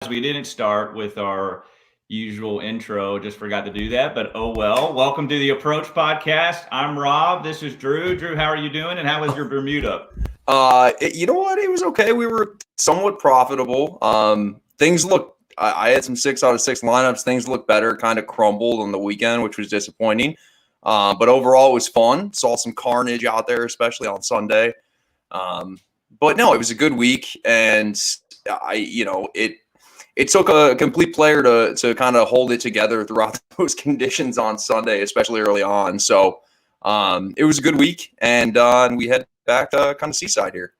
we didn't start with our usual intro. Just forgot to do that, but oh well. Welcome to the Approach Podcast. I'm Rob. This is Drew. Drew, how are you doing? And how was your Bermuda? You know what? It was okay. We were somewhat profitable. Things look. I had some 6 out of 6 lineups. Things looked better. Kind of crumbled on the weekend, which was disappointing. But overall, it was fun. Saw some carnage out there, especially on Sunday. But no, it was a good week, and it took a complete player to kind of hold it together throughout those conditions on Sunday, especially early on. So it was a good week, and we head back to kind of seaside here.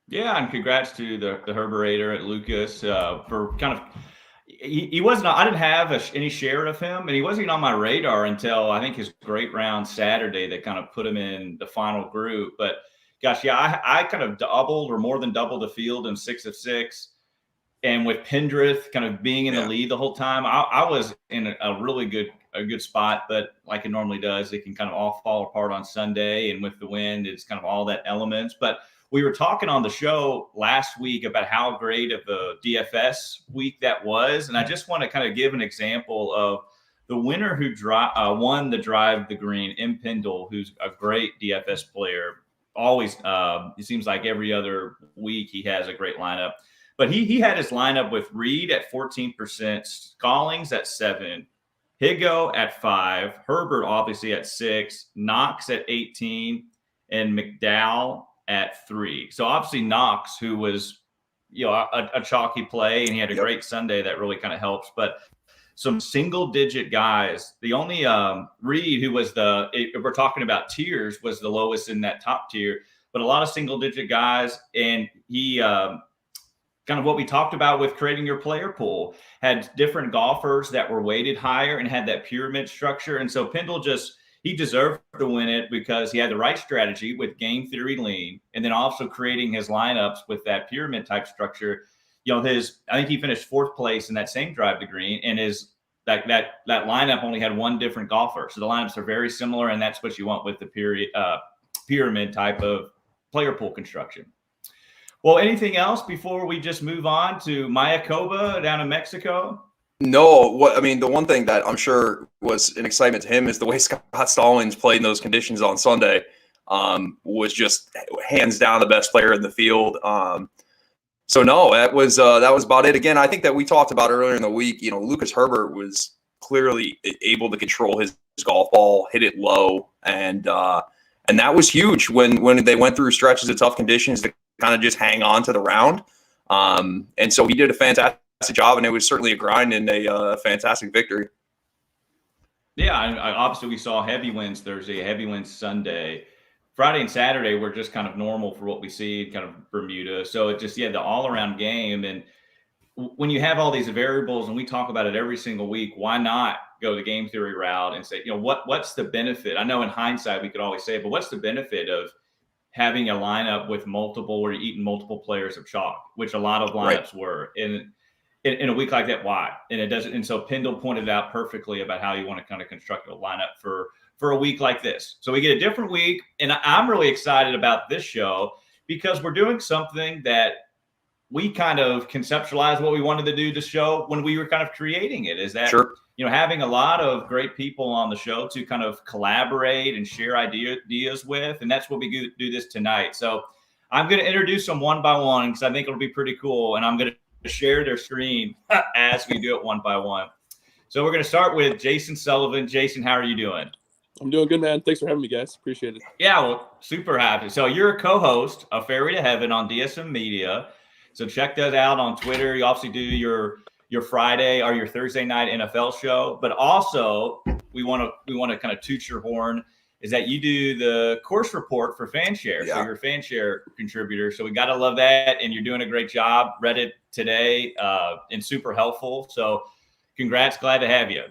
Yeah, and congrats to the Herberator at Lucas for kind of. He wasn't. I didn't have any share of him, and he wasn't even on my radar until I think his great round Saturday that kind of put him in the final group. But gosh, yeah, I kind of doubled or more than doubled the field in 6 of 6. And with Pendrith kind of being in the lead the whole time, I was in a really good spot. But like it normally does, it can kind of all fall apart on Sunday. And with the wind, it's kind of all that elements. But we were talking on the show last week about how great of a DFS week that was. And I just want to kind of give an example of the winner who won the Drive the Green, M. Pendle, who's a great DFS player. Always, it seems like every other week he has a great lineup. But he had his lineup with Reed at 14%, Stallings at 7%, Higo at 5%, Herbert obviously at 6%, Knox at 18%, and McDowell at 3%. So obviously Knox, who was a chalky play, and he had a great Sunday that really kind of helps. But some single-digit guys. The only Reed, who was if we're talking about tiers, was the lowest in that top tier. But a lot of single-digit guys, and he kind of what we talked about with creating your player pool, had different golfers that were weighted higher and had that pyramid structure. And so Pendle he deserved to win it because he had the right strategy with game theory lean, and then also creating his lineups with that pyramid type structure. I think he finished 4th place in that same Drive to Green, and that lineup only had one different golfer. So the lineups are very similar, and that's what you want with the pyramid type of player pool construction. Well, anything else before we just move on to Mayakoba down in Mexico? No, the one thing that I'm sure was an excitement to him is the way Scott Stallings played in those conditions on Sunday. Was just hands down the best player in the field. So no, that was about it. Again, I think that we talked about earlier in the week. Lucas Herbert was clearly able to control his golf ball, hit it low, and that was huge when they went through stretches of tough conditions to kind of just hang on to the round. And so he did a fantastic job, and it was certainly a grind and a fantastic victory. Yeah, obviously we saw heavy winds Thursday, heavy winds Sunday. Friday and Saturday were just kind of normal for what we see in kind of Bermuda. So it just, the all-around game. And when you have all these variables, and we talk about it every single week, why not go the game theory route and say, what's the benefit? I know in hindsight we could always say, but what's the benefit of having a lineup with multiple, where you're eating multiple players of chalk, which a lot of lineups were in a week like that? Why? And it doesn't. And so Pendle pointed out perfectly about how you want to kind of construct a lineup for a week like this. So we get a different week, and I'm really excited about this show because we're doing something that we kind of conceptualized what we wanted to do this show when we were kind of creating it. Is that having a lot of great people on the show to kind of collaborate and share ideas with. And that's what we do this tonight. So I'm going to introduce them one by one because I think it'll be pretty cool. And I'm going to share their screen as we do it one by one. So we're going to start with Jason Sullivan. Jason, how are you doing? I'm doing good, man. Thanks for having me, guys. Appreciate it. Yeah, well, super happy. So you're a co-host of Fairway to Heaven on DSM Media. So check that out on Twitter. You obviously do your Friday or your Thursday night NFL show, but also we want to kind of toot your horn is that you do the course report for FanShare. So you're a FanShare contributor. So we got to love that. And you're doing a great job. Read it today and super helpful. So congrats. Glad to have you.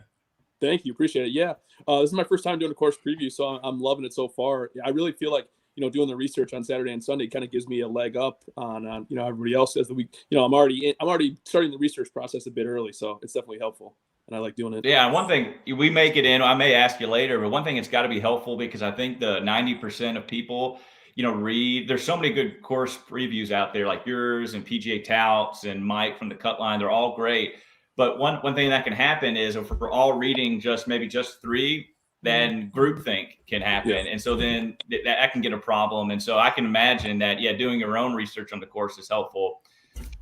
Thank you. Appreciate it. Yeah. This is my first time doing a course preview, so I'm loving it so far. I really feel like, doing the research on Saturday and Sunday kind of gives me a leg up on everybody else as the week. I'm already starting the research process a bit early, so it's definitely helpful, and I like doing it. Yeah, one thing we make it in, I may ask you later, but one thing it's got to be helpful because I think the 90% of people, read. There's so many good course previews out there, like yours and PGA Touts and Mike from the Cut Line. They're all great. But one thing that can happen is if we're all reading maybe just three, then groupthink can happen. Yeah. And so then that can get a problem. And so I can imagine that, doing your own research on the course is helpful.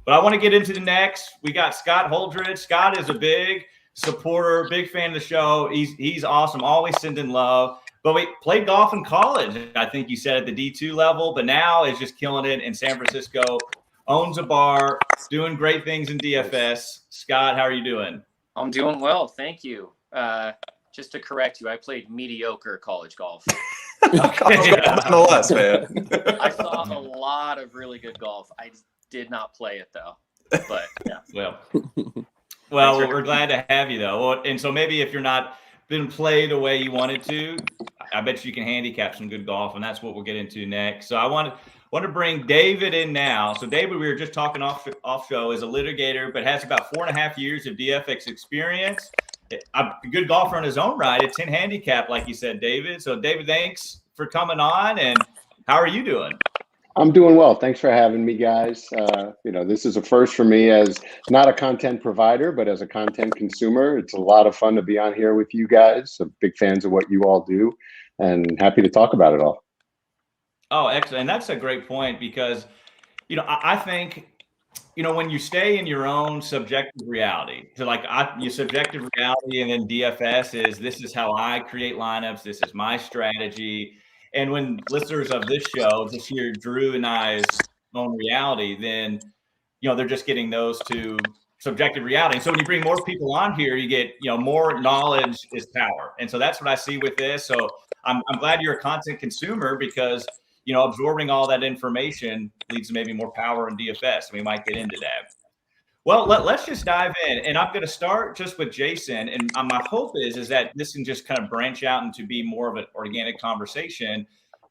But I want to get into the next. We got Scott Holdridge. Scott is a big supporter, big fan of the show. He's awesome, always sending love. But we played golf in college, I think you said, at the D2 level, but now is just killing it in San Francisco, owns a bar, doing great things in DFS. Scott, how are you doing? I'm doing well, thank you. Just to correct you, I played mediocre college golf. Nonetheless, man. I saw a lot of really good golf. I did not play it, though. But, yeah. Well, we're glad to have you, though. And so maybe if you're not been play the way you wanted to, I bet you can handicap some good golf, and that's what we'll get into next. So I want to bring David in now. So David, we were just talking off show, is a litigator, but has about 4.5 years of DFX experience. A good golfer in his own right. A 10 handicap, like you said, David. So David, thanks for coming on. And how are you doing? I'm doing well. Thanks for having me, guys. This is a first for me as not a content provider, but as a content consumer. It's a lot of fun to be on here with you guys. So big fans of what you all do and happy to talk about it all. Oh, excellent. And that's a great point because, I think, when you stay in your own subjective reality, so like your subjective reality and then DFS this is how I create lineups. This is my strategy. And when listeners of this show just hear Drew and I's own reality, then, they're just getting those two subjective reality. And so when you bring more people on here, you get, more knowledge is power. And so that's what I see with this. So I'm glad you're a content consumer because, absorbing all that information leads to maybe more power in DFS. We might get into that. Well, let's just dive in. And I'm going to start just with Jason. And my hope is that this can just kind of branch out into be more of an organic conversation.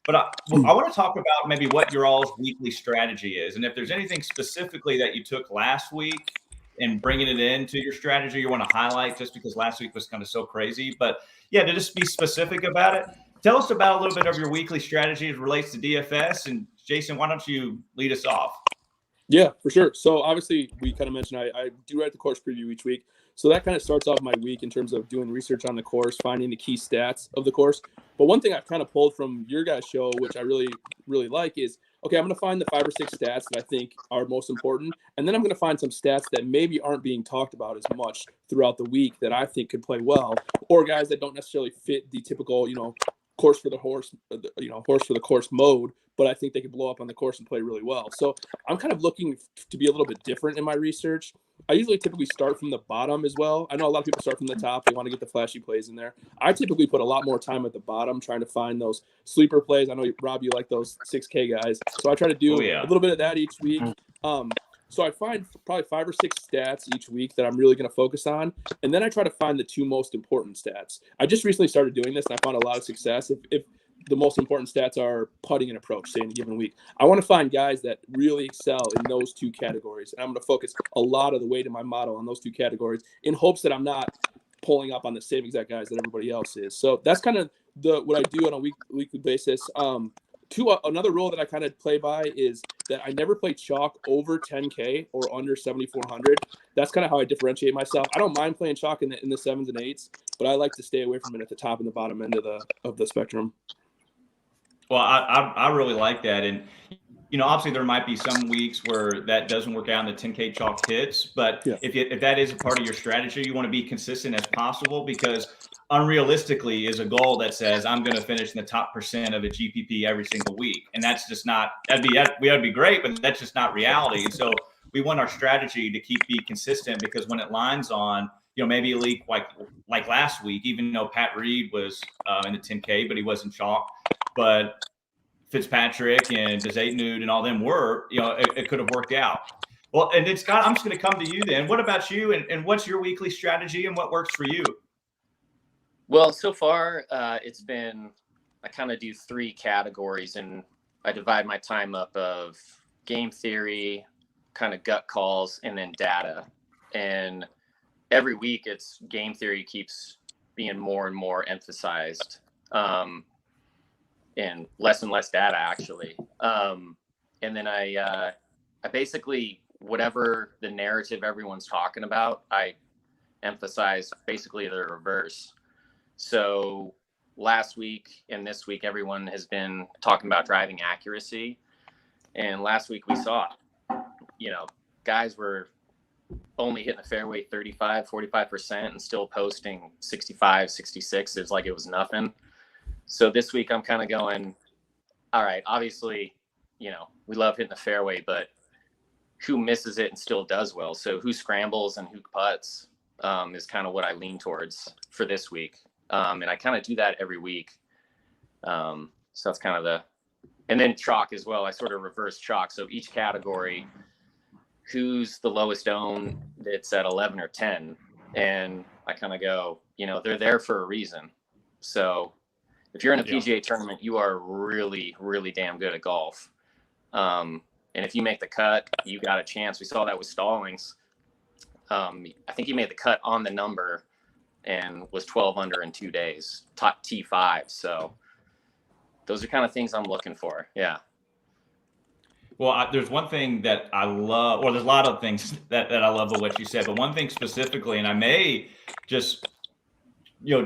But I want to talk about maybe what your all's weekly strategy is. And if there's anything specifically that you took last week and bringing it into your strategy you want to highlight just because last week was kind of so crazy. But to just be specific about it. Tell us about a little bit of your weekly strategy as it relates to DFS. And Jason, why don't you lead us off? Yeah, for sure. So obviously we kind of mentioned I do write the course preview each week. So that kind of starts off my week in terms of doing research on the course, finding the key stats of the course. But one thing I've kind of pulled from your guys' show, which I really, really like is, okay, I'm going to find the 5 or 6 stats that I think are most important. And then I'm going to find some stats that maybe aren't being talked about as much throughout the week that I think could play well, or guys that don't necessarily fit the typical, course for the horse, horse for the course mode, but I think they could blow up on the course and play really well. So I'm kind of looking to be a little bit different in my research. I usually typically start from the bottom as well. I know a lot of people start from the top. They want to get the flashy plays in there. I typically put a lot more time at the bottom trying to find those sleeper plays. I know, Rob, you like those 6K guys. So I try to do a little bit of that each week. So I find probably 5 or 6 stats each week that I'm really going to focus on. And then I try to find the 2 most important stats. I just recently started doing this and I found a lot of success. If the most important stats are putting and approach, say in a given week, I want to find guys that really excel in those 2 categories. And I'm going to focus a lot of the weight in my model on those 2 categories in hopes that I'm not pulling up on the same exact guys that everybody else is. So that's kind of what I do on a weekly basis. Another rule that I kind of play by is that I never play chalk over 10K or under 7,400. That's kind of how I differentiate myself. I don't mind playing chalk in the 7s and 8s, but I like to stay away from it at the top and the bottom end of the spectrum. Well, I really like that. And, obviously there might be some weeks where that doesn't work out and the 10K chalk hits. But if that is a part of your strategy, you want to be consistent as possible because unrealistically is a goal that says I'm going to finish in the top % of a GPP every single week. And that's just not, that'd be great, but that's just not reality. And so we want our strategy to be consistent because when it lines on, maybe a leak like last week, even though Pat Reed was in the 10K, but he wasn't chalk. But Fitzpatrick and Desainude and all them were, it could have worked out. Well, and then Scott, I'm just going to come to you then. What about you and what's your weekly strategy and what works for you? Well, so far it's been, I kind of do 3 categories and I divide my time up of game theory, kind of gut calls, and then data. And every week it's game theory keeps being more and more emphasized. and less data actually. And then I basically, whatever the narrative everyone's talking about, I emphasize basically the reverse. So last week and this week, everyone has been talking about driving accuracy. And last week we saw, guys were only hitting the fairway 35, 45% and still posting 65, 66. It's like it was nothing. So this week I'm kind of going, all right, obviously, we love hitting the fairway, but who misses it and still does well? So who scrambles and who putts is kind of what I lean towards for this week. And I kind of do that every week. So that's kind of and then chalk as well. I sort of reverse chalk. So each category, who's the lowest own that's at 11 or 10. And I kind of go, they're there for a reason. So if you're in a PGA tournament, you are really, really damn good at golf. And if you make the cut, you got a chance. We saw that with Stallings. I think he made the cut on the number and was 12 under in 2 days, top T5. So those are kind of things I'm looking for. Yeah. Well, there's one thing that I love, or there's a lot of things that I love of what you said, but one thing specifically, and I may just,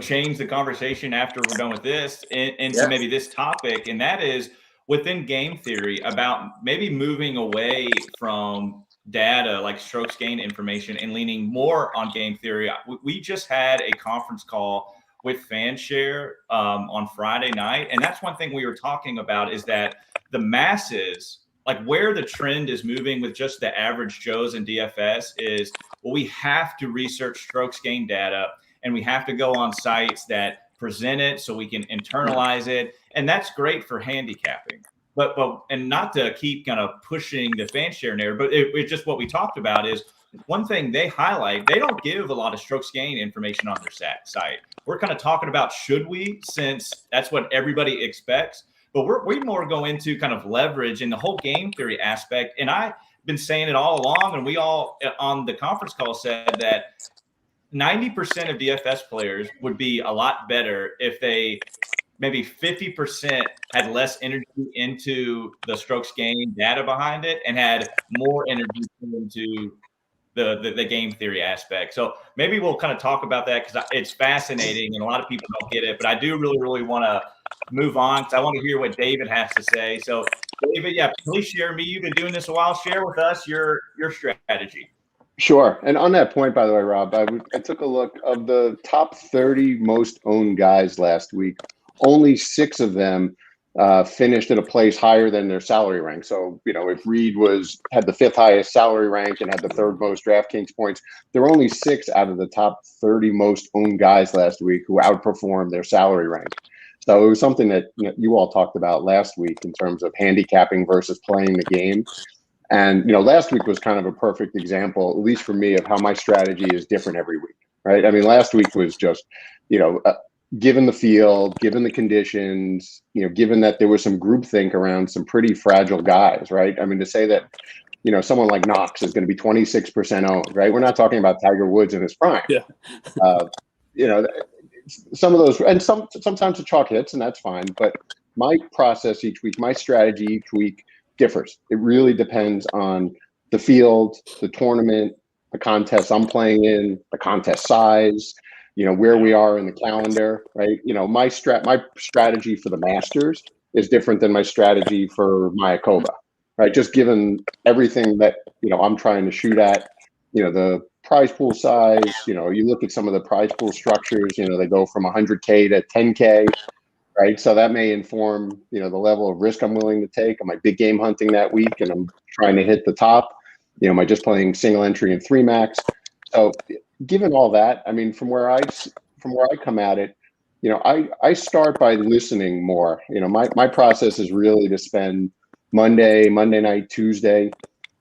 change the conversation after we're done with this into maybe this topic, and that is within game theory about maybe moving away from data like strokes gain information and leaning more on game theory. We just had a conference call with FanShare on Friday night, and that's one thing we were talking about is that the masses, like where the trend is moving with just the average Joes and DFS is, well, we have to research strokes gain data and we have to go on sites that present it so we can internalize it. And that's great for handicapping. But and not to keep kind of pushing the FanShare narrative, but it's just what we talked about is one thing they highlight, they don't give a lot of strokes gain information on their site. We're kind of talking about should we, since that's what everybody expects. But we more go into kind of leverage in the whole game theory aspect. And I've been saying it all along, and we all on the conference call said that 90% of DFS players would be a lot better if they maybe 50% had less energy into the strokes gain data behind it and had more energy into the game theory aspect. So maybe we'll kind of talk about that because it's fascinating and a lot of people don't get it. But I do really, really want to move on because I want to hear what David has to say. So David, please share me. You've been doing this a while. Share with us your strategy. Sure. And on that point, by the way, Rob, I took a look of the top 30 most owned guys last week. Only 6 of them finished at a place higher than their salary rank. So, if Reed had the 5th highest salary rank and had the 3rd most DraftKings points, there were only 6 out of the top 30 most owned guys last week who outperformed their salary rank. So it was something that you all talked about last week in terms of handicapping versus playing the game. And, last week was kind of a perfect example, at least for me, of how my strategy is different every week, right? I mean, last week was just, given the field, given the conditions, given that there was some groupthink around some pretty fragile guys, right? I mean, to say that, someone like Knox is going to be 26% owned, right? We're not talking about Tiger Woods in his prime. Yeah. Some of those, and sometimes the chalk hits, and that's fine. But my process each week, my strategy each week differs. It really depends on the field, the tournament, the contest I'm playing in, the contest size, where we are in the calendar, right? My strategy for the Masters is different than my strategy for Mayakoba, right? Just given everything that, I'm trying to shoot at, the prize pool size, you look at some of the prize pool structures, they go from 100K to 10K, right? So that may inform, the level of risk I'm willing to take. Am I big game hunting that week and I'm trying to hit the top? Am I just playing single entry and 3 max? So given all that, I mean, from where I come at it, I start by listening more. My process is really to spend Monday night, Tuesday,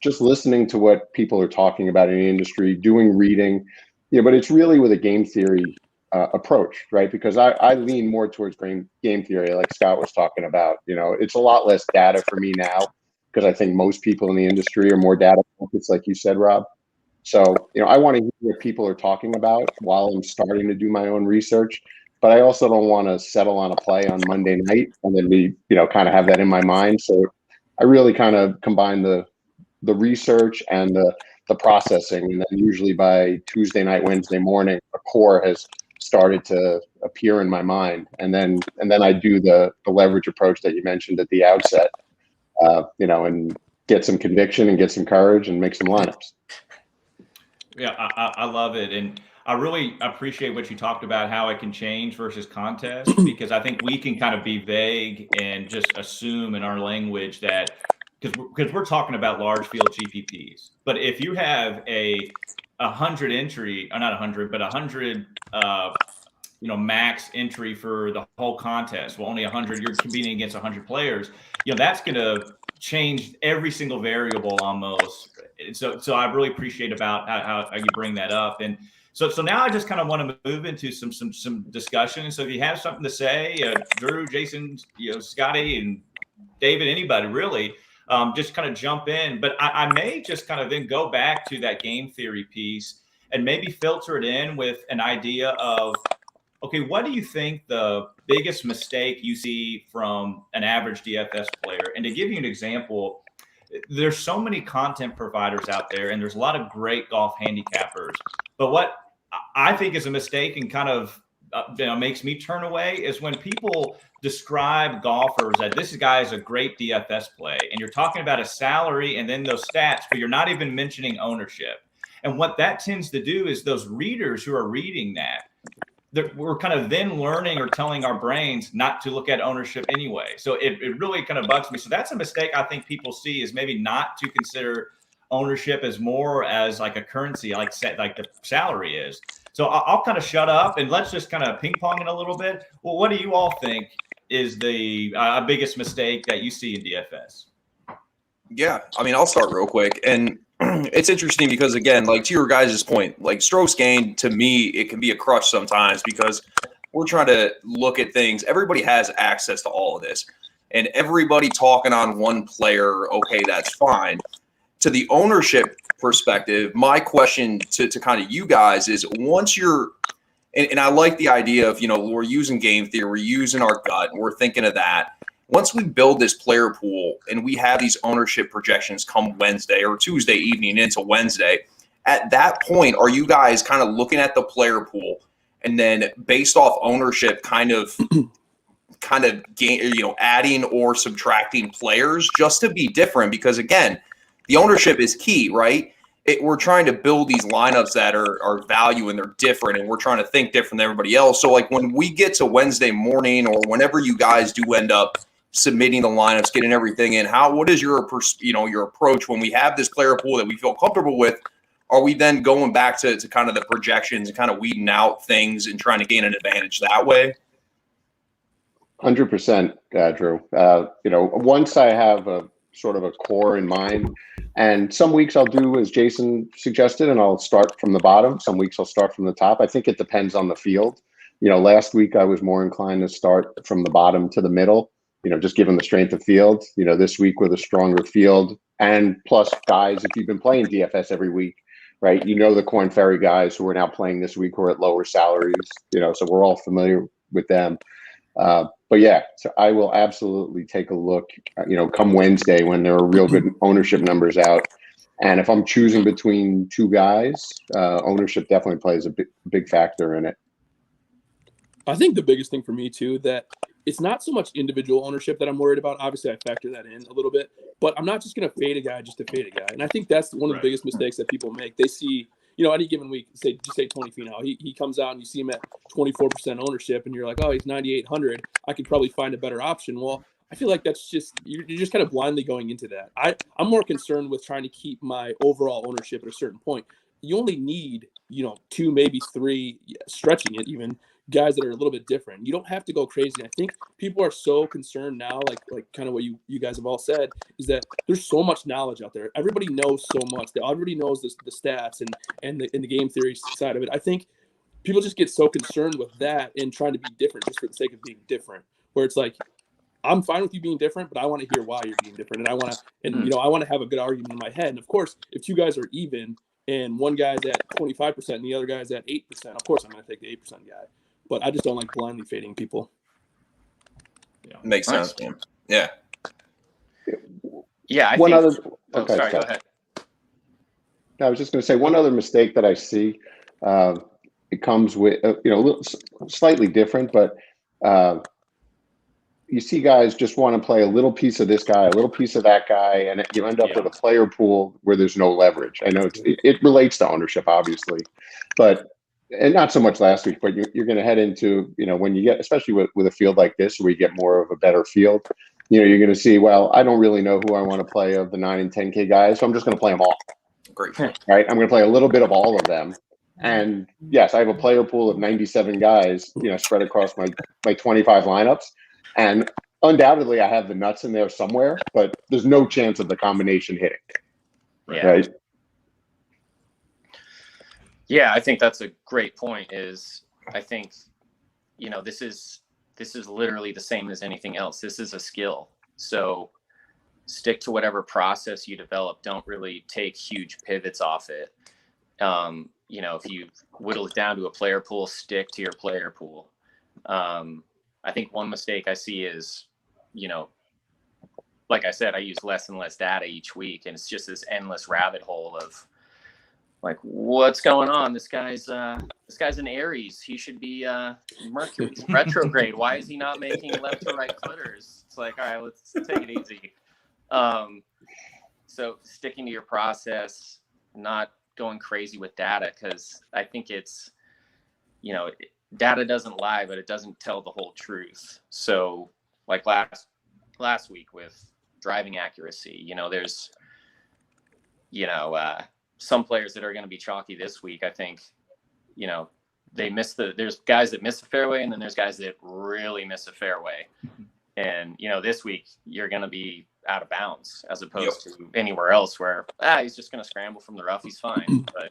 just listening to what people are talking about in the industry, doing reading, but it's really with a game theory approach, right? Because I lean more towards game theory, like Scott was talking about. It's a lot less data for me now because I think most people in the industry are more data focused, like you said, Rob. So, I want to hear what people are talking about while I'm starting to do my own research. but I also don't want to settle on a play on Monday night and then be, kind of have that in my mind. So I really kind of combine the research and the processing, and then usually by Tuesday night, Wednesday morning, a core has started to appear in my mind, and then I do the leverage approach that you mentioned at the outset, and get some conviction and get some courage and make some lineups. Yeah, I love it. And I really appreciate what you talked about, how it can change versus contest, because I think we can kind of be vague and just assume in our language that because we're talking about large field GPPs. But if you have a 100 entry, or not 100, but 100, max entry for the whole contest, well, only 100, you're competing against 100 players, that's going to change every single variable almost. So I really appreciate about how you bring that up. And so now I just kind of want to move into some discussion. So if you have something to say, Drew, Jason, Scotty, and David, anybody really, just kind of jump in. But I may just kind of then go back to that game theory piece and maybe filter it in with an idea of, okay, what do you think the biggest mistake you see from an average DFS player? And to give you an example, there's so many content providers out there, and there's a lot of great golf handicappers. But what I think is a mistake and kind of makes me turn away is when people describe golfers that this guy is a great DFS play, and you're talking about a salary and then those stats, but you're not even mentioning ownership. And what that tends to do is those readers who are reading that, we're kind of then learning or telling our brains not to look at ownership anyway. So it really kind of bugs me. So that's a mistake I think people see, is maybe not to consider ownership as more as like a currency, like the salary is. So I'll kind of shut up and let's just kind of ping pong it a little bit. Well, what do you all think is the biggest mistake that you see in DFS? Yeah, I mean, I'll start real quick. And it's interesting because, again, like to your guys' point, like strokes gained, to me, it can be a crush sometimes because we're trying to look at things. Everybody has access to all of this. And everybody talking on one player, okay, that's fine. To the ownership perspective, my question to kind of you guys is, once you're – and I like the idea of, we're using game theory, we're using our gut, and we're thinking of that. Once we build this player pool and we have these ownership projections come Wednesday or Tuesday evening into Wednesday, at that point, are you guys kind of looking at the player pool and then based off ownership kind of adding or subtracting players just to be different? Because again, the ownership is key, right? We're trying to build these lineups that are value and they're different, and we're trying to think different than everybody else. So like when we get to Wednesday morning or whenever you guys do end up submitting the lineups, getting everything in, what is your approach when we have this player pool that we feel comfortable with? Are we then going back to kind of the projections and kind of weeding out things and trying to gain an advantage that way? 100%, Drew. Once I have a sort of a core in mind, and some weeks I'll do as Jason suggested, and I'll start from the bottom. Some weeks I'll start from the top. I think it depends on the field. Last week I was more inclined to start from the bottom to the middle, just given the strength of field. This week with a stronger field, and plus guys, if you've been playing DFS every week, right, the Corn Ferry guys who are now playing this week who are at lower salaries, so we're all familiar with them. But yeah, so I will absolutely take a look, come Wednesday when there are real good ownership numbers out. And if I'm choosing between two guys, ownership definitely plays a big factor in it. I think the biggest thing for me too, that it's not so much individual ownership that I'm worried about. Obviously I factor that in a little bit, but I'm not just going to fade a guy just to fade a guy. And I think that's one of the biggest mistakes that people make. They see, any given week, say Tony Finau, he comes out and you see him at 24% ownership and you're like, oh, he's 9,800. I could probably find a better option. Well, I feel like that's just, you're just kind of blindly going into that. I'm more concerned with trying to keep my overall ownership at a certain point. You only need, 2, maybe 3, stretching it even, guys that are a little bit different. You don't have to go crazy. I think people are so concerned now, like kind of what you guys have all said, is that there's so much knowledge out there. Everybody knows so much. They already knows the stats and the game theory side of it. I think people just get so concerned with that and trying to be different just for the sake of being different, where it's like, I'm fine with you being different, but I want to hear why you're being different. And I want to have a good argument in my head. And of course, if two guys are even and one guy's at 25% and the other guy's at 8%, of course I'm going to take the 8% guy. but I just don't like blindly fading people. Makes sense, man. Yeah. Yeah, I One think. other. Oh, Okay, sorry. Go Scott. ahead. I was just going to say one other mistake that I see. It comes with a little slightly different, but you see guys just want to play a little piece of this guy, a little piece of that guy, and you end up with a player pool where there's no leverage. I know it relates to ownership, obviously, and not so much last week, but you're going to head into, when you get, especially with a field like this, where you get more of a better field, you're going to see, well, I don't really know who I want to play of the 9 and 10K guys, so I'm just going to play them all. Great point. Right? I'm going to play a little bit of all of them. And yes, I have a player pool of 97 guys, spread across my 25 lineups. And undoubtedly, I have the nuts in there somewhere, but there's no chance of the combination hitting. Yeah. Right? Yeah, I think that's a great point. I think, this is literally the same as anything else. This is a skill. So stick to whatever process you develop. Don't really take huge pivots off it. If you whittle it down to a player pool, stick to your player pool. I think one mistake I see is, like I said, I use less and less data each week, and it's just this endless rabbit hole of like, what's going on? This guy's an Aries. He should be Mercury's retrograde. Why is he not making left to right clitters? It's like, all right, let's take it easy. So sticking to your process, not going crazy with data, because I think it's, data doesn't lie, but it doesn't tell the whole truth. So like last week with driving accuracy, there's, some players that are going to be chalky this week. I think, there's guys that miss a fairway, and then there's guys that really miss a fairway. And, this week you're going to be out of bounds as opposed to anywhere else where, he's just going to scramble from the rough. He's fine. But,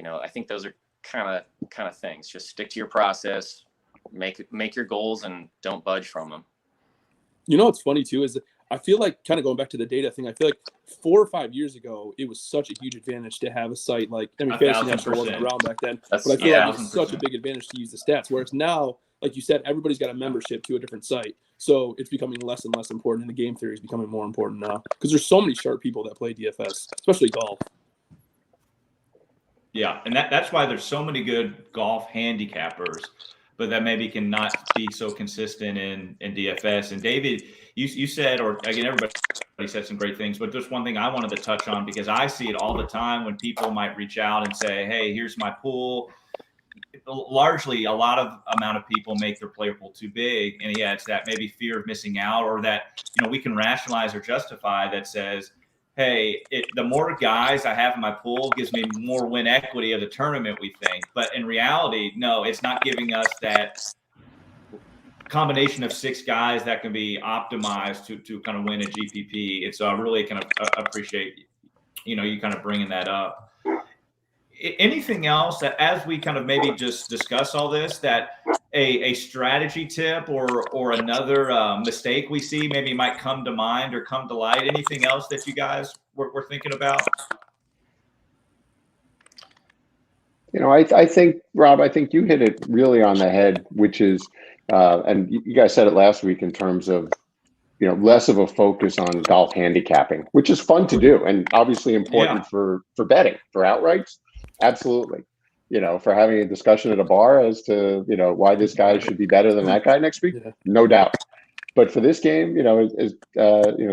I think those are kind of things. Just stick to your process, make your goals, and don't budge from them. What's funny too is that I feel like, kind of going back to the data thing, I feel like 4 or 5 years ago, it was such a huge advantage to have a site like, Fantasy National wasn't around back then, but I feel like it's such a big advantage to use the stats. Whereas now, like you said, everybody's got a membership to a different site. So it's becoming less and less important, and the game theory is becoming more important now because there's so many sharp people that play DFS, especially golf. Yeah, and that's why there's so many good golf handicappers, but that maybe cannot be so consistent in DFS. And David, you said, or again, everybody said some great things, but there's one thing I wanted to touch on because I see it all the time when people might reach out and say, hey, here's my pool. Largely, a lot of amount of people make their player pool too big. And yeah, it's that maybe fear of missing out, or that, we can rationalize or justify that says, hey, the more guys I have in my pool gives me more win equity of the tournament, we think. But in reality, no, it's not giving us that combination of 6 guys that can be optimized to kind of win a GPP. And so I really kind of appreciate, you kind of bringing that up. Anything else that, as we kind of maybe just discuss all this, that a strategy tip or another mistake we see maybe might come to mind or come to light? Anything else that you guys were thinking about? I think, Rob, you hit it really on the head, which is, and you guys said it last week in terms of, less of a focus on golf handicapping, which is fun to do and obviously important for betting, for outrights. Absolutely. For having a discussion at a bar as to, why this guy should be better than that guy next week. No doubt. But for this game, as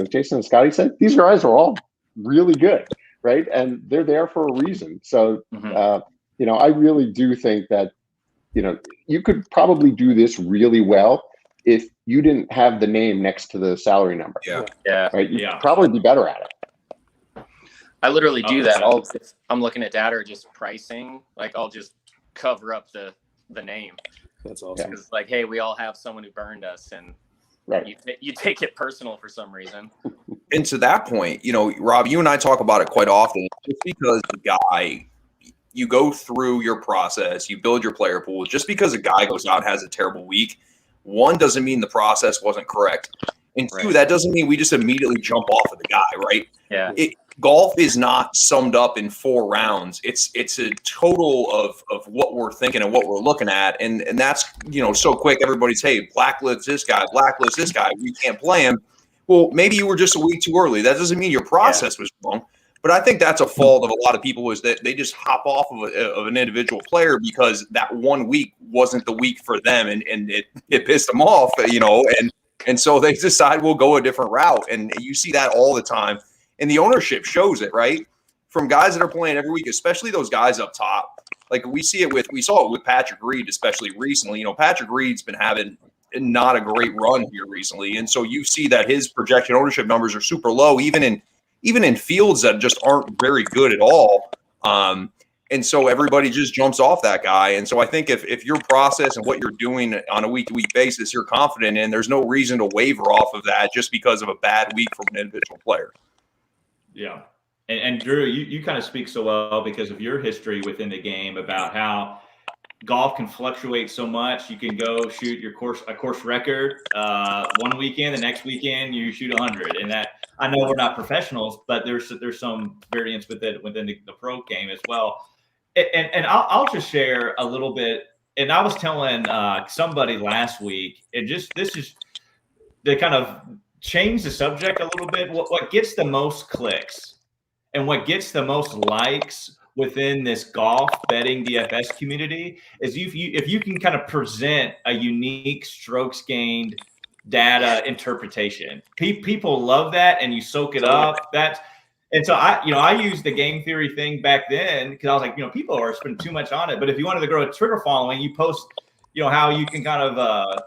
Jason and Scotty said, these guys are all really good, right? And they're there for a reason. So, I really do think that, you could probably do this really well if you didn't have the name next to the salary number. Yeah. Right? You'd probably be better at it. I literally do that. If I'm looking at data or just pricing, like I'll just cover up the name. That's awesome. It's like, hey, we all have someone who burned us, and you take it personal for some reason. And to that point, Rob, you and I talk about it quite often. Just because the guy, you go through your process, you build your player pool. Just because a guy goes out and has a terrible week, one, doesn't mean the process wasn't correct. And two, that doesn't mean we just immediately jump off of the guy, right? Yeah. golf is not summed up in 4 rounds. It's a total of what we're thinking and what we're looking at. And that's, so quick. Everybody's, hey, blacklist this guy, we can't play him. Well, maybe you were just a week too early. That doesn't mean your process was wrong. But I think that's a fault of a lot of people, is that they just hop off of an individual player because that 1 week wasn't the week for them, and it pissed them off, and so they decide we'll go a different route. And you see that all the time. And the ownership shows it, right? From guys that are playing every week, especially those guys up top. Like we saw it with Patrick Reed, especially recently. Patrick Reed's been having not a great run here recently. And so you see that his projection ownership numbers are super low, even in fields that just aren't very good at all. And so everybody just jumps off that guy. And so I think if your process and what you're doing on a week-to-week basis, you're confident in, there's no reason to waver off of that just because of a bad week from an individual player. Yeah. And Drew, you kind of speak so well because of your history within the game about how golf can fluctuate so much. You can go shoot a course record one weekend, the next weekend you shoot 100. And that, I know we're not professionals, but there's some variance within the pro game as well. And I'll just share a little bit. And I was telling somebody last week, this is to kind of change the subject a little bit. What gets the most clicks and what gets the most likes within this golf betting DFS community is if you can kind of present a unique strokes gained data interpretation. People love that, and you soak it up. And so I used the game theory thing back then because I was like, people are spending too much on it. But if you wanted to grow a Twitter following, you post, how you can kind of,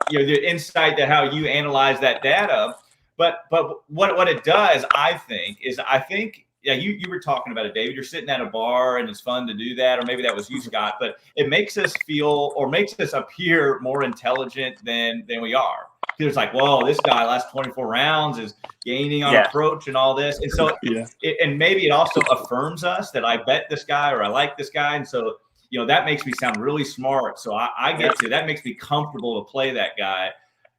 the insight to how you analyze that data. But what it does, I think, yeah, you were talking about it, David. You're sitting at a bar and it's fun to do that, or maybe that was you, Scott. But it makes us feel or makes us appear more intelligent than we are. It's like, whoa, this guy last 24 rounds is gaining on approach and all this. And so, and maybe it also affirms us that I bet this guy or I like this guy. And so, that makes me sound really smart. So that makes me comfortable to play that guy.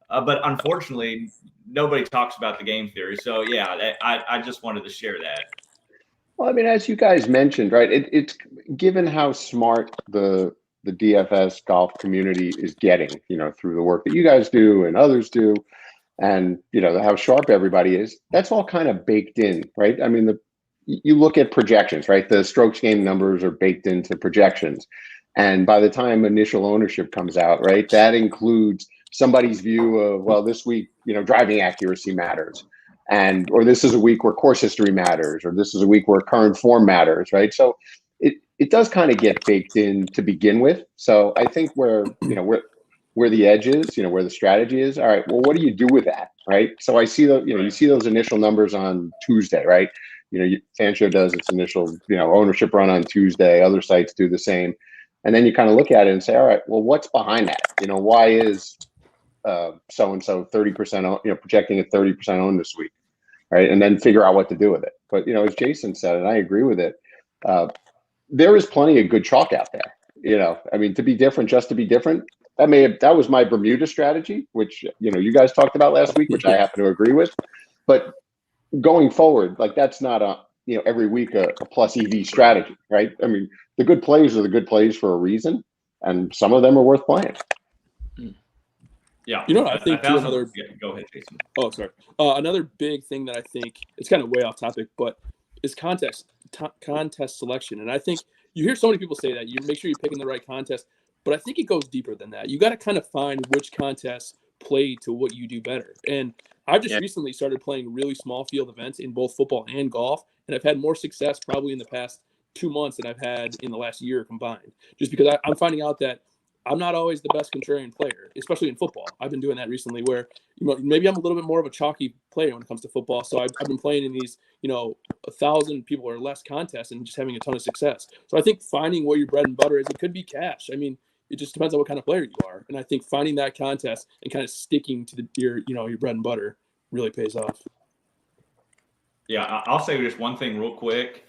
But unfortunately, nobody talks about the game theory. So, yeah, I just wanted to share that. Well, I mean, as you guys mentioned, right, it's given how smart the DFS golf community is getting, through the work that you guys do and others do, and, how sharp everybody is, that's all kind of baked in, right? I mean, you look at projections, right? The strokes game numbers are baked into projections. And by the time initial ownership comes out, right, that includes somebody's view of, well, this week, driving accuracy matters. Or this is a week where course history matters, or this is a week where current form matters, right? So it does kind of get baked in to begin with. So I think where the edge is, where the strategy is, all right, well, what do you do with that, right? So I see you see those initial numbers on Tuesday, right? FanShare does its initial, ownership run on Tuesday. Other sites do the same. And then you kind of look at it and say, all right, well, what's behind that? Why is so-and-so 30% projecting at 30% owned this week, right? And then figure out what to do with it. But, as Jason said, and I agree with it, there is plenty of good chalk out there. I mean, to be different, just to be different, that was my Bermuda strategy, which, you guys talked about last week, which I happen to agree with. But going forward, like that's not every week a plus EV strategy, right? I mean, the good plays are the good plays for a reason, and some of them are worth playing. Yeah. I think go ahead, Jason. Oh, sorry. Another big thing that I think, it's kind of way off topic, but is contest selection. And I think you hear so many people say that you make sure you're picking the right contest, but I think it goes deeper than that. You got to kind of find which contests play to what you do better. And I've just recently started playing really small field events in both football and golf, and I've had more success probably in the past 2 months than I've had in the last year combined, just because I'm finding out that I'm not always the best contrarian player, especially in football. I've been doing that recently where, maybe I'm a little bit more of a chalky player when it comes to football. So I've been playing in these, 1,000 people or less contests and just having a ton of success. So I think finding where your bread and butter is, it could be cash. I mean, it just depends on what kind of player you are. And I think finding that contest and kind of sticking to your bread and butter really pays off. Yeah, I'll say just one thing real quick.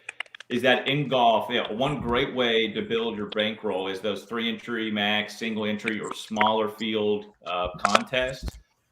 Is that in golf, one great way to build your bankroll is those 3-entry max, single entry, or smaller field contests.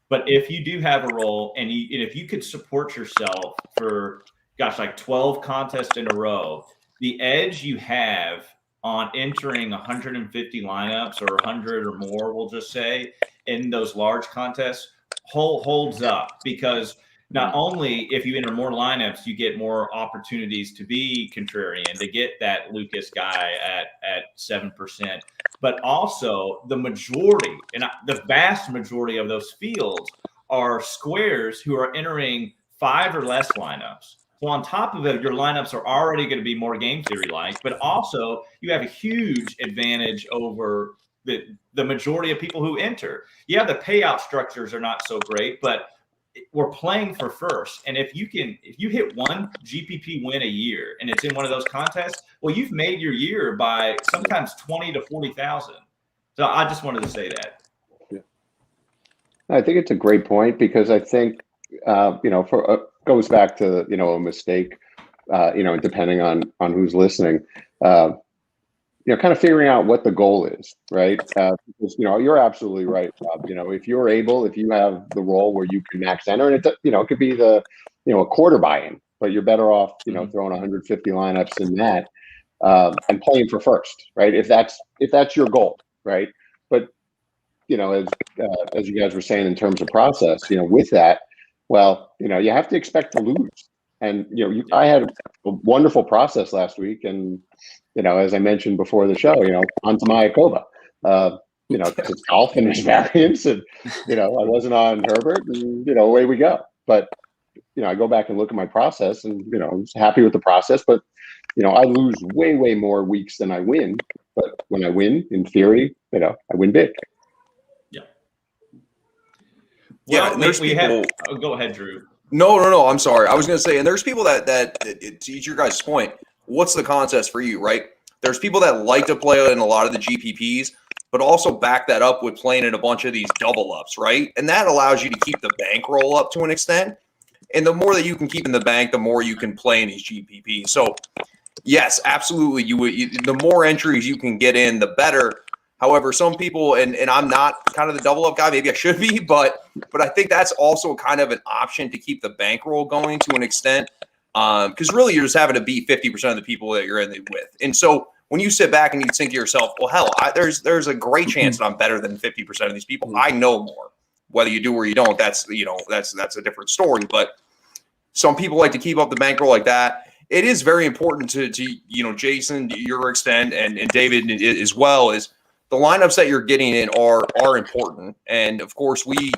But if you do have a role and if you could support yourself for gosh, like 12 contests in a row, the edge you have on entering 150 lineups or 100 or more, we'll just say, in those large contests holds up, because not only if you enter more lineups, you get more opportunities to be contrarian, to get that Lucas guy at 7%, but also the majority, and the vast majority of those fields are squares who are entering 5 or less lineups. So on top of it, your lineups are already going to be more game theory like, but also you have a huge advantage over the majority of people who enter. Yeah, the payout structures are not so great, but we're playing for first. And if you hit one GPP win a year and it's in one of those contests, well, you've made your year by sometimes 20 to 40,000. So I just wanted to say that. Yeah. I think it's a great point, because I think, goes back to, a mistake, depending on who's listening, kind of figuring out what the goal is, right? Because, you're absolutely right, Rob. If you have the role where you can max enter, and it could be a quarter buy-in, but you're better off, throwing 150 lineups in that, and playing for first, right? If that's your goal, right? But, as you guys were saying in terms of process, with that, well, you have to expect to lose. And, I had a wonderful process last week, and, as I mentioned before the show, onto Mayakoba, it's golf and there's variance, and, I wasn't on Herbert, and, away we go. But, I go back and look at my process, and, I was happy with the process, but, I lose way, way more weeks than I win. But when I win, in theory, I win big. Yeah. Yeah, Well, there's people. Go ahead, Drew. No. I'm sorry. I was going to say, and there's people that to your guys' point, what's the contest for you, right? There's people that like to play in a lot of the GPPs, but also back that up with playing in a bunch of these double ups, right? And that allows you to keep the bankroll up to an extent. And the more that you can keep in the bank, the more you can play in these GPPs. So, yes, absolutely. The more entries you can get in, the better. However, some people, and I'm not kind of the double up guy, maybe I should be, but I think that's also kind of an option to keep the bankroll going to an extent, because really you're just having to beat 50% of the people that you're in it with. And so when you sit back and you think to yourself, well, hell, there's a great chance that I'm better than 50% of these people. I know more. Whether you do or you don't, that's a different story. But some people like to keep up the bankroll like that. It is very important to Jason, to your extent, and David as well, is the lineups that you're getting in are important. And of course, we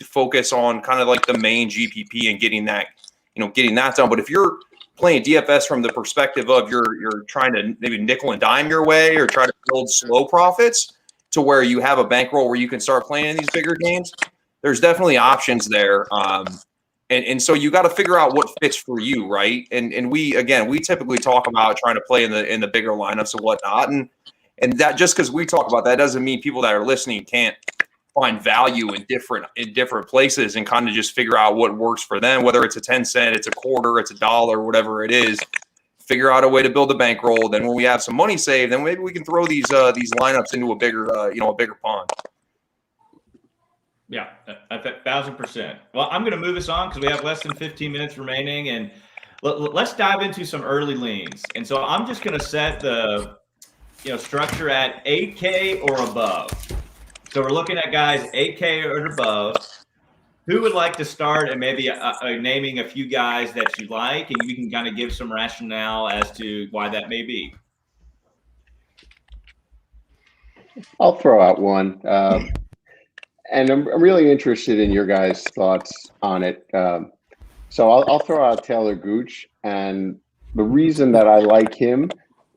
focus on kind of like the main GPP and getting that done. But if you're playing DFS from the perspective of you're trying to maybe nickel and dime your way, or try to build slow profits to where you have a bankroll where you can start playing in these bigger games, there's definitely options there. And so you got to figure out what fits for you, right? And we typically talk about trying to play in the bigger lineups and whatnot. And that, just because we talk about that, doesn't mean people that are listening can't find value in different places and kind of just figure out what works for them, whether it's a 10 cent, it's a quarter, it's $1, whatever it is. Figure out a way to build a bankroll. Then when we have some money saved, then maybe we can throw these lineups into a bigger pond. Yeah, 1,000%. Well, I'm going to move us on because we have less than 15 minutes remaining, and let's dive into some early leans. And so I'm just going to set the structure at 8K or above. So we're looking at guys 8K or above. Who would like to start, and maybe naming a few guys that you like, and you can kind of give some rationale as to why that may be. I'll throw out one. And I'm really interested in your guys' thoughts on it. So I'll throw out Taylor Gooch. And the reason that I like him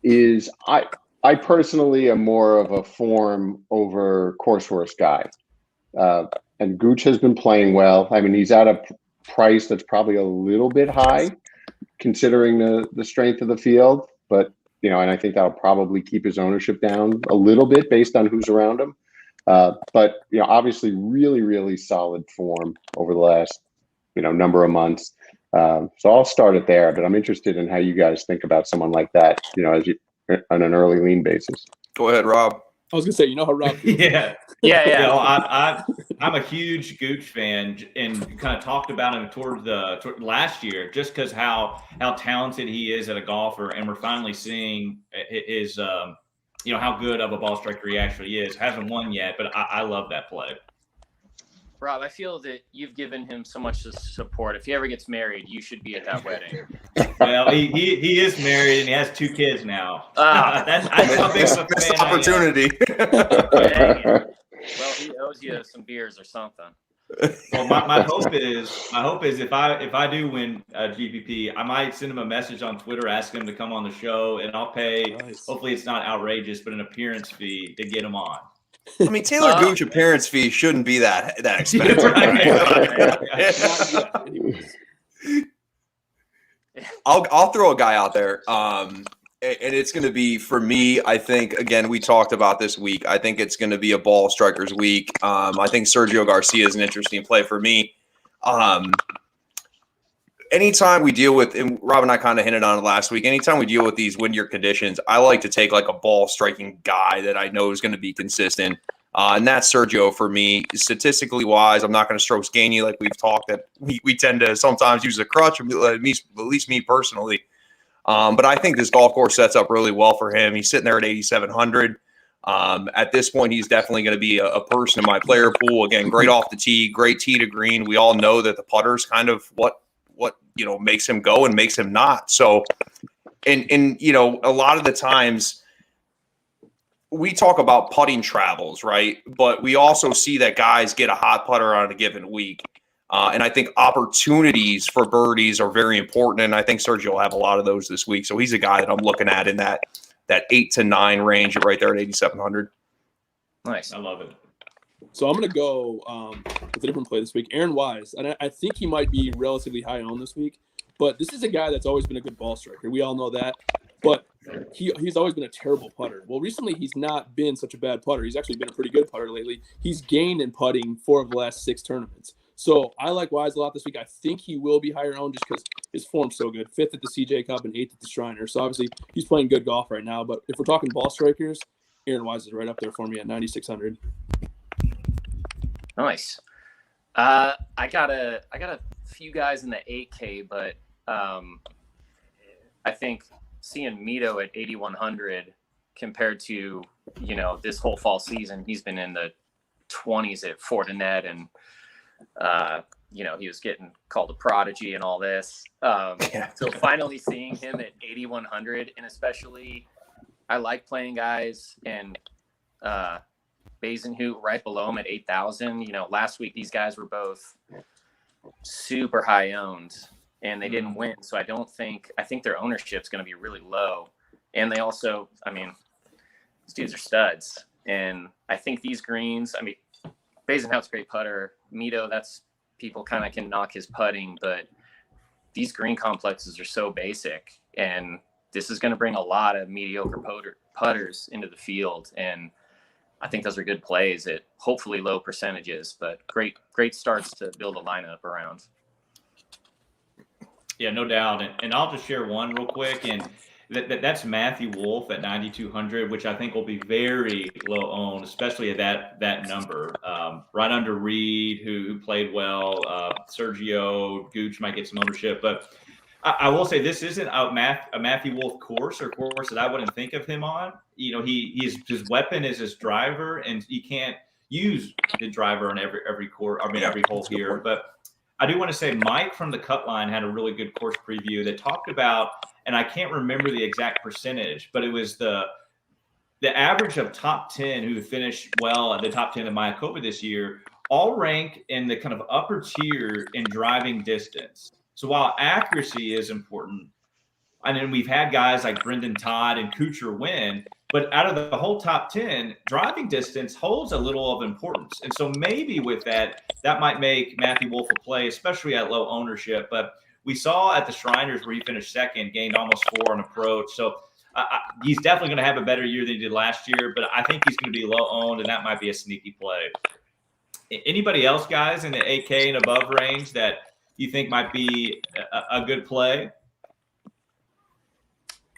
is I personally am more of a form over course horse guy. And Gooch has been playing well. I mean, he's at a price that's probably a little bit high considering the strength of the field. But, and I think that'll probably keep his ownership down a little bit based on who's around him. But, obviously really, really solid form over the last, number of months. So I'll start it there, but I'm interested in how you guys think about someone like that, as you on an early lean basis. Go ahead, Rob. I was gonna say, you know how Rob feels. Yeah. Yeah, yeah. You know, I'm a huge Gooch fan and kind of talked about him toward last year just because how talented he is at a golfer, and we're finally seeing his how good of a ball striker he actually is. Hasn't won yet, but I love that play. Rob, I feel that you've given him so much support. If he ever gets married, you should be at that wedding. Well, he is married and he has 2 kids now. That's how big of a Missed fan I am. opportunity. Dang it. Well, he owes you some beers or something. Well, my hope is if I do win GPP, I might send him a message on Twitter asking him to come on the show, and I'll pay. Nice. Hopefully, it's not outrageous, but an appearance fee to get him on. I mean, Taylor Gooch appearance fee shouldn't be that expensive. Not yet, anyways. I'll throw a guy out there. And it's going to be, for me, I think, again, we talked about this week. I think it's going to be a ball strikers week. I think Sergio Garcia is an interesting play for me. Anytime we deal with, and Rob and I kind of hinted on it last week, anytime we deal with these windier conditions, I like to take like a ball striking guy that I know is going to be consistent. And that's Sergio for me. Statistically wise, I'm not going to strokes gain you like we've talked that we tend to sometimes use a crutch, at least me personally. But I think this golf course sets up really well for him. He's sitting there at 8,700. At this point, he's definitely going to be a person in my player pool. Again, great off the tee, great tee to green. We all know that the putter's kind of what makes him go and makes him not. So, and a lot of the times we talk about putting travels, right? But we also see that guys get a hot putter on a given week. And I think opportunities for birdies are very important. And I think Sergio will have a lot of those this week. So he's a guy that I'm looking at in that 8 to 9 range right there at 8,700. Nice. I love it. So I'm going to go with a different play this week. Aaron Wise. And I think he might be relatively high on this week. But this is a guy that's always been a good ball striker. We all know that. But he's always been a terrible putter. Well, recently he's not been such a bad putter. He's actually been a pretty good putter lately. He's gained in putting 4 of the last 6 tournaments. So I like Wise a lot this week. I think he will be higher owned just because his form's so good. 5th at the CJ Cup and 8th at the Shriner. So obviously he's playing good golf right now. But if we're talking ball strikers, Aaron Wise is right up there for me at 9,600. Nice. I got a few guys in the 8K, but I think seeing Mito at 8,100 compared to this whole fall season, he's been in the 20s at Fortinet, and he was getting called a prodigy and all this. So finally seeing him at 8,100, and especially I like playing guys and Basenhout right below him at 8,000. Last week these guys were both super high owned and they didn't win. So I think their ownership's going to be really low. And they also, these dudes are studs. And I think these greens, Basenhout's a great putter. Mito, that's people kind of can knock his putting, but these green complexes are so basic. And this is going to bring a lot of mediocre putters into the field. And I think those are good plays at hopefully low percentages, but great starts to build a lineup around. Yeah, no doubt. And I'll just share one real quick. And that's Matthew Wolff at 9,200, which I think will be very low owned, especially at that number. Right under Reed, who played well. Sergio, Gooch might get some ownership. But I will say this isn't a Matthew Wolff course that I wouldn't think of him on. His weapon is his driver, and you can't use the driver on every course. Every hole here. But I do want to say Mike from the Cut Line had a really good course preview that talked about, and I can't remember the exact percentage, but it was the average of top 10 who finished well at the top 10 of Mayakoba this year, all rank in the kind of upper tier in driving distance. So while accuracy is important, and then we've had guys like Brendan Todd and Kuchar win, but out of the whole top 10, driving distance holds a little of importance. And so maybe with that might make Matthew Wolff a play, especially at low ownership. But we saw at the Shriners where he finished second, gained almost 4 on approach. So he's definitely going to have a better year than he did last year, but I think he's going to be low owned, and that might be a sneaky play. Anybody else, guys, in the 8K and above range that you think might be a good play?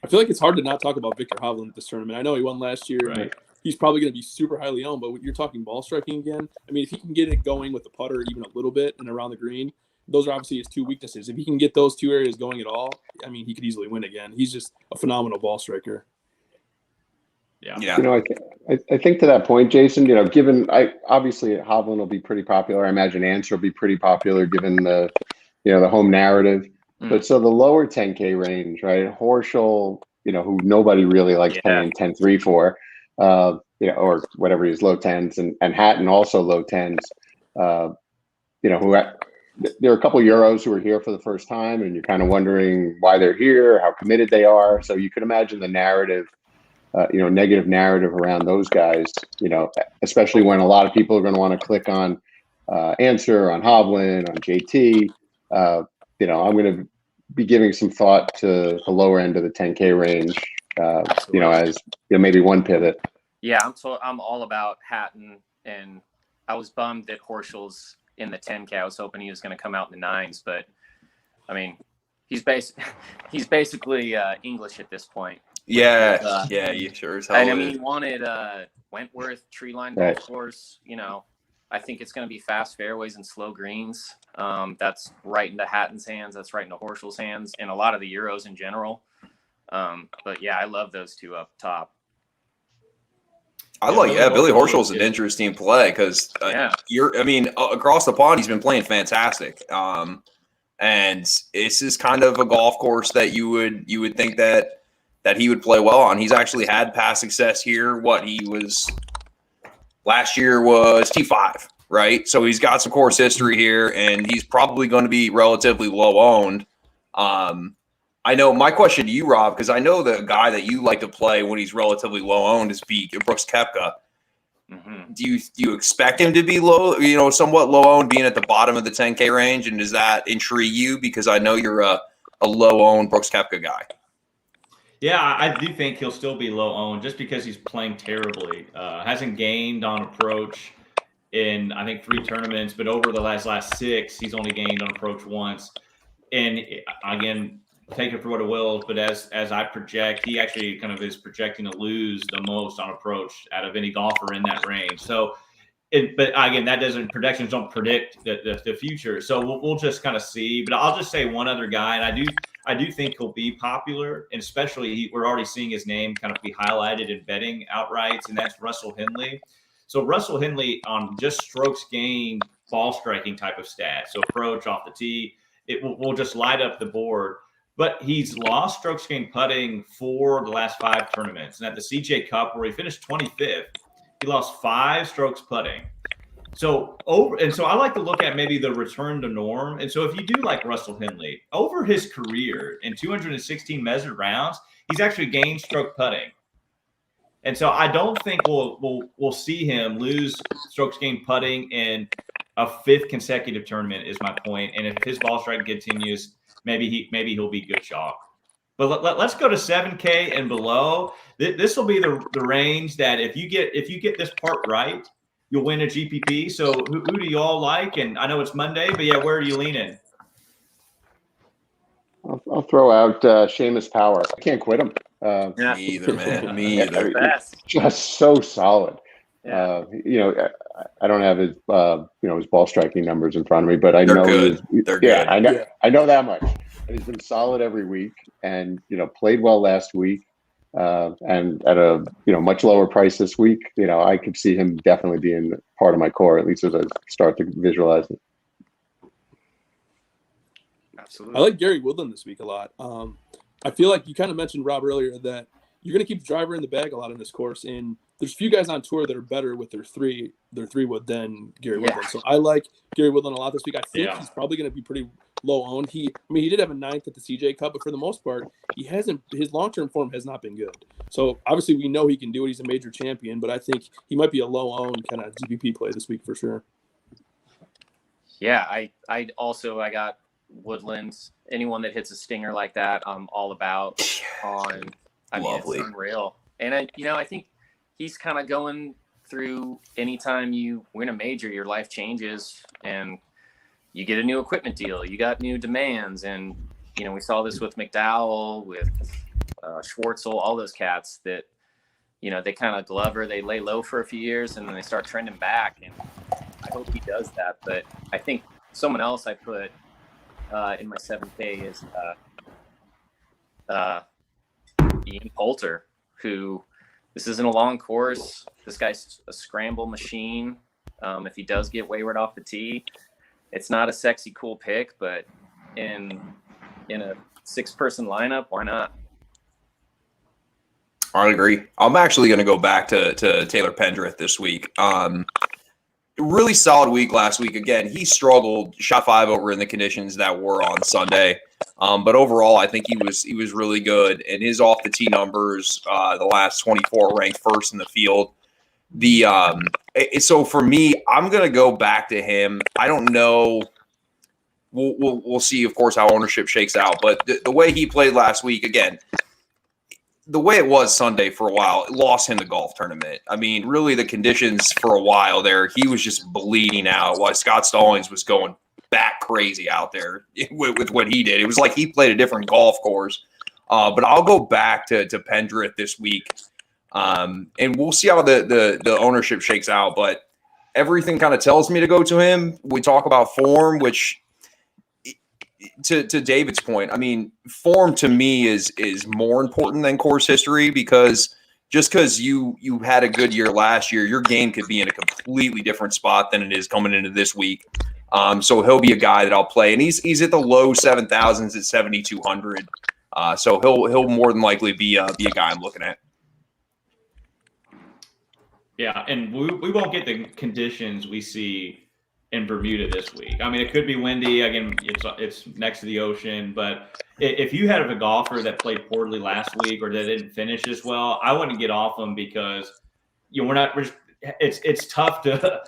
I feel like it's hard to not talk about Victor Hovland at this tournament. I know he won last year. Right. he's probably going to be super highly owned. But you're talking ball striking again. I mean, if he can get it going with the putter even a little bit and around the green, those are obviously his two weaknesses. If he can get those two areas going at all, I mean, he could easily win again. He's just a phenomenal ball striker. Yeah. You know, I think to that point, Jason, you know, given obviously Hovland will be pretty popular. I imagine Answer will be pretty popular given the, you know, the home narrative. But so the lower 10K range, right? Horschel, you know, who nobody really likes paying 10-3 for, you know, or whatever his low tens, and Hatton also low tens. You know, there are a couple of Euros who are here for the first time, and you're kind of wondering why they're here, how committed they are. So you could imagine the narrative. You know, negative narrative around those guys, you know, especially when a lot of people are going to want to click on Answer, on Hovland, on JT. You know, I'm going to be giving some thought to the lower end of the 10K range, you know, as you know, maybe one pivot. Yeah, I'm all about Hatton, and I was bummed that Horschel's in the 10K. I was hoping he was going to come out in the 9s, but I mean, he's basically English at this point. Yeah, you sure as hell. And I mean, he wanted Wentworth Treeline Golf Course. You know, I think it's going to be fast fairways and slow greens. That's right into Hatton's hands. That's right into Horschel's hands, and a lot of the Euros in general. But yeah, I love those two up top. Billy Horschel's an interesting play because across the pond he's been playing fantastic. And this is kind of a golf course that you would think that he would play well on. He's actually had past success here. Last year was T5, right? So he's got some course history here, and he's probably going to be relatively low owned. I know my question to you, Rob, because I know the guy that you like to play when he's relatively low owned is Brooks Koepka. Mm-hmm. Do you expect him to be low, you know, somewhat low owned, being at the bottom of the 10K range, and does that intrigue you? Because I know you're a low owned Brooks Koepka guy. Yeah, I do think he'll still be low owned just because he's playing terribly. Hasn't gained on approach in, I think, 3 tournaments, but over the last 6, he's only gained on approach once. And again, take it for what it will, but as I project, he actually kind of is projecting to lose the most on approach out of any golfer in that range. So, but again, projections don't predict the future. So we'll just kind of see. But I'll just say one other guy, and I do think he'll be popular, and especially we're already seeing his name kind of be highlighted in betting outrights, and that's Russell Henley. So Russell Henley on just strokes gained, ball striking type of stats. So approach off the tee, it will just light up the board. But he's lost strokes gained putting for the last 5 tournaments. And at the CJ Cup, where he finished 25th, he lost 5 strokes putting. So I like to look at maybe the return to norm. And so if you do like Russell Henley, over his career in 216 measured rounds, he's actually gained stroke putting. And so I don't think we'll see him lose strokes gained putting in a 5th consecutive tournament, is my point. And if his ball strike continues, maybe he'll be good chalk. But let's go to 7K and below. This will be the range that if you get this part right, you'll win a GPP. So who do you all like? And I know it's Monday, but yeah, where are you leaning? I'll throw out Seamus Power. I can't quit him. Me either, man. Me either. Just so solid. Yeah. You know, I don't have his his ball striking numbers in front of me, but I They're know good. They're good. I know that much. And he's been solid every week, and played well last week, and at a much lower price this week. I could see him definitely being part of my core, at least as I start to visualize it. Absolutely. I like Gary Woodland this week a lot. I feel like you kind of mentioned, Rob, earlier that you're going to keep the driver in the bag a lot in this course, and there's a few guys on tour that are better with their three wood than Gary Woodland. So I like Gary Woodland a lot this week. I think he's probably going to be pretty low owned. He did have a 9th at the CJ Cup, but for the most part, his long-term form has not been good. So obviously we know he can do it. He's a major champion, but I think he might be a low owned kind of GPP play this week for sure. Yeah, I got Woodland. Anyone that hits a stinger like that, I'm all about. It's unreal. And I think he's kind of going through, anytime you win a major, your life changes and you get a new equipment deal. You got new demands. And, we saw this with McDowell, with Schwartzel, all those cats that, they kind of Glover, they lay low for a few years and then they start trending back. And I hope he does that. But I think someone else I put in my 7K is Ian Poulter, who this isn't a long course. This guy's a scramble machine. If he does get wayward off the tee, it's not a sexy, cool pick, but in a 6-person lineup, why not? I agree. I'm actually going to go back to Taylor Pendrith this week. Really solid week last week. Again, he struggled, shot 5 over in the conditions that were on Sunday. But overall, I think he was really good. And his off the tee numbers, the last 24 ranked first in the field. So for me, I'm going to go back to him. I don't know. We'll see, of course, how ownership shakes out. But the way he played last week, again, the way it was Sunday for a while, it lost him the golf tournament. I mean, really the conditions for a while there, he was just bleeding out while Scott Stallings was going bat crazy out there with what he did. It was like he played a different golf course. But I'll go back to Pendrith this week. And we'll see how the ownership shakes out. But everything kind of tells me to go to him. We talk about form, which to David's point, I mean, form to me is more important than course history, because just because you had a good year last year, your game could be in a completely different spot than it is coming into this week. So he'll be a guy that I'll play, and he's at the low 7,000s at 7,200. So he'll more than likely be a guy I'm looking at. Yeah, and we won't get the conditions we see in Bermuda this week. I mean, it could be windy. Again, it's next to the ocean. But if you had a golfer that played poorly last week or that didn't finish as well, I wouldn't get off them, because it's tough to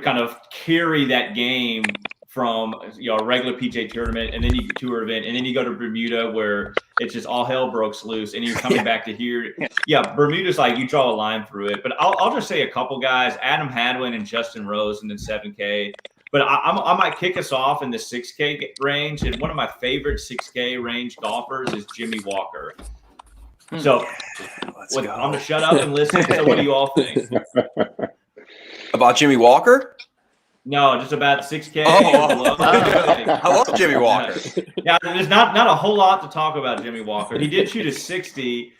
kind of carry that game from a regular PGA tournament, and then you tour event, and then you go to Bermuda where it's just all hell breaks loose, and you're coming back to here. Yeah, Bermuda's like you draw a line through it. But I'll just say a couple guys: Adam Hadwin and Justin Rose, and then 7K. But I might kick us off in the 6K range, and one of my favorite 6K range golfers is Jimmy Walker. So I'm gonna shut up and listen. So what do you all think about Jimmy Walker? No, just about 6K. I love Jimmy Walker. Yeah, there's not a whole lot to talk about Jimmy Walker. He did shoot a 60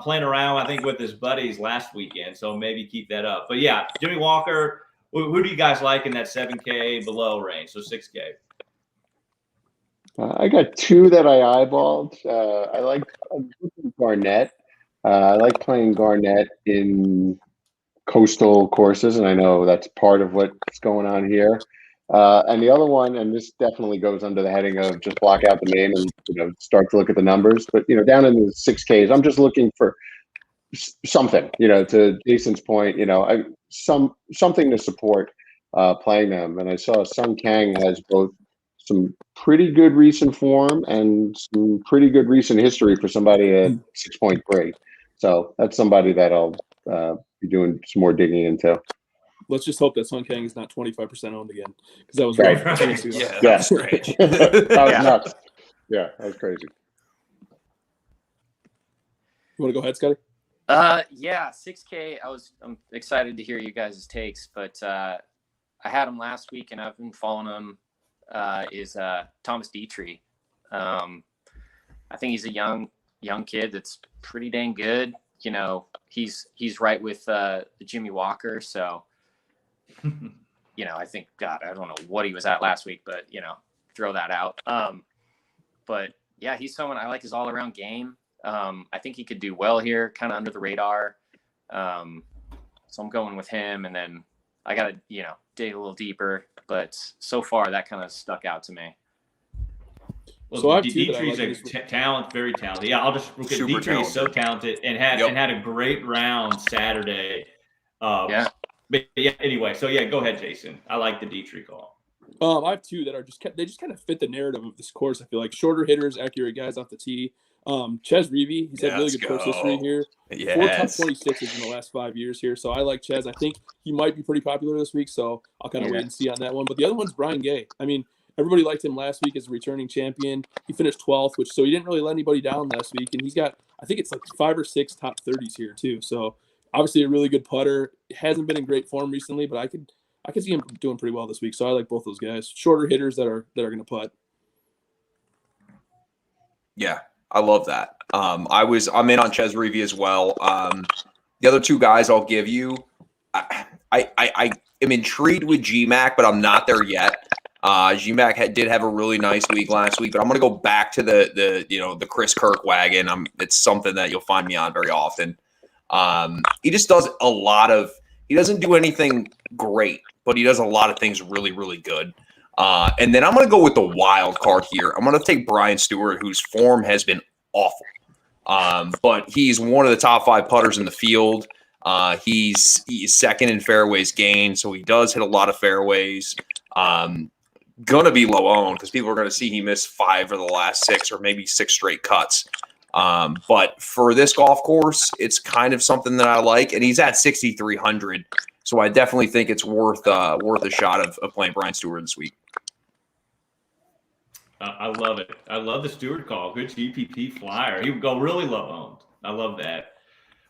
playing around, I think, with his buddies last weekend. So maybe keep that up. But yeah, Jimmy Walker, who do you guys like in that 7K below range? So 6K. I got 2 that I eyeballed. I like Garnett. I like playing Garnett in coastal courses, and I know that's part of what's going on here. And the other one, and this definitely goes under the heading of just block out the name and start to look at the numbers. But down in the 6Ks, I'm just looking for something. To Jason's point, something to support playing them. And I saw Sung Kang has both some pretty good recent form and some pretty good recent history for somebody at 6.3. So that's somebody that I'll be doing some more digging into. Let's just hope that Sung Kang is not 25% owned again, because that was right. Yeah, that's strange. That was nuts. Yeah, that was crazy. You want to go ahead, Scotty? Yeah, 6K. I'm excited to hear you guys' takes, but I had him last week and I've been following him. Is Thomas Dietrich. I think he's a young kid that's pretty dang good. He's right with Jimmy Walker. So, I think, God, I don't know what he was at last week, but, throw that out. But yeah, he's someone I like his all around game. I think he could do well here, kind of under the radar. So I'm going with him, and then I got to, dig a little deeper, but so far that kind of stuck out to me. Well, so Dietrich's very talented. Yeah, I'll just look at Dietrich is so talented and had a great round Saturday. Yeah. But yeah, anyway, so yeah, go ahead, Jason. I like the Dietrich call. I have 2 that are they just kind of fit the narrative of this course. I feel like shorter hitters, accurate guys off the tee. Ches Reavie, he's had really good course history here. Yes. 4 top 26s in the last 5 years here. So I like Ches. I think he might be pretty popular this week, so I'll kind of wait and see on that one. But the other one's Brian Gay. I mean, everybody liked him last week as a returning champion. He finished 12th, so he didn't really let anybody down last week. And he's got, I think it's like 5 or 6 top 30s here too. So obviously a really good putter. Hasn't been in great form recently, but I could see him doing pretty well this week. So I like both those guys. Shorter hitters that are going to putt. Yeah, I love that. I'm in on Ches Reavie as well. The other two guys I'll give you, I am intrigued with GMAC, but I'm not there yet. GMAC did have a really nice week last week, but I'm going to go back to the Chris Kirk wagon. It's something that you'll find me on very often. He just does a lot of. He doesn't do anything great, but he does a lot of things really, really good. And then I'm going to go with the wild card here. I'm going to take Brian Stewart, whose form has been awful. But he's one of the top 5 putters in the field. He's second in fairways gained, so he does hit a lot of fairways. Going to be low owned because people are going to see he missed 5 of the last 6 or maybe 6 straight cuts. But for this golf course, it's kind of something that I like, and he's at 6,300. So I definitely think it's worth a shot of playing Brian Stewart this week. I love it. I love the Stewart call. Good GPP flyer. He would go really low owned. I love that.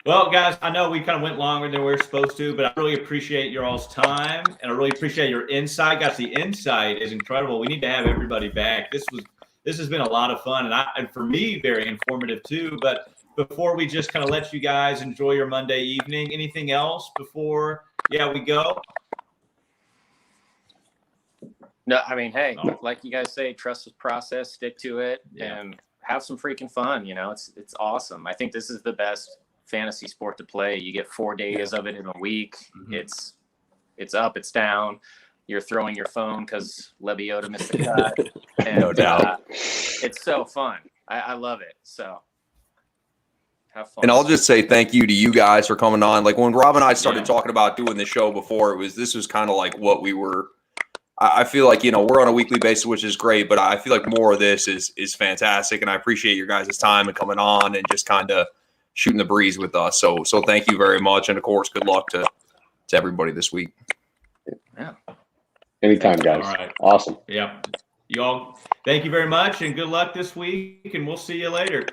Well, guys, I know we kind of went longer than we were supposed to, but I really appreciate your all's time, and I really appreciate your insight. Guys, the insight is incredible. We need to have everybody back. This has been a lot of fun, and for me, very informative too. But before we just kind of let you guys enjoy your Monday evening, anything else before we go? No, I mean, hey, like you guys say, trust the process, stick to it, and have some freaking fun. It's awesome. I think this is the best fantasy sport to play. You get 4 days of it in a week. Mm-hmm. It's up, it's down. You're throwing your phone because Lebiota missed the cut. And, no doubt. It's so fun. I love it. So have fun. And I'll just say thank you to you guys for coming on. Like when Rob and I started talking about doing the show before, this was kind of like what we were. I feel like, we're on a weekly basis, which is great, but I feel like more of this is fantastic. And I appreciate your guys' time and coming on and just kind of shooting the breeze with us. So thank you very much. And of course, good luck to everybody this week. Yeah. Anytime, guys. All right. Awesome. Yeah. You all, thank you very much and good luck this week, and we'll see you later.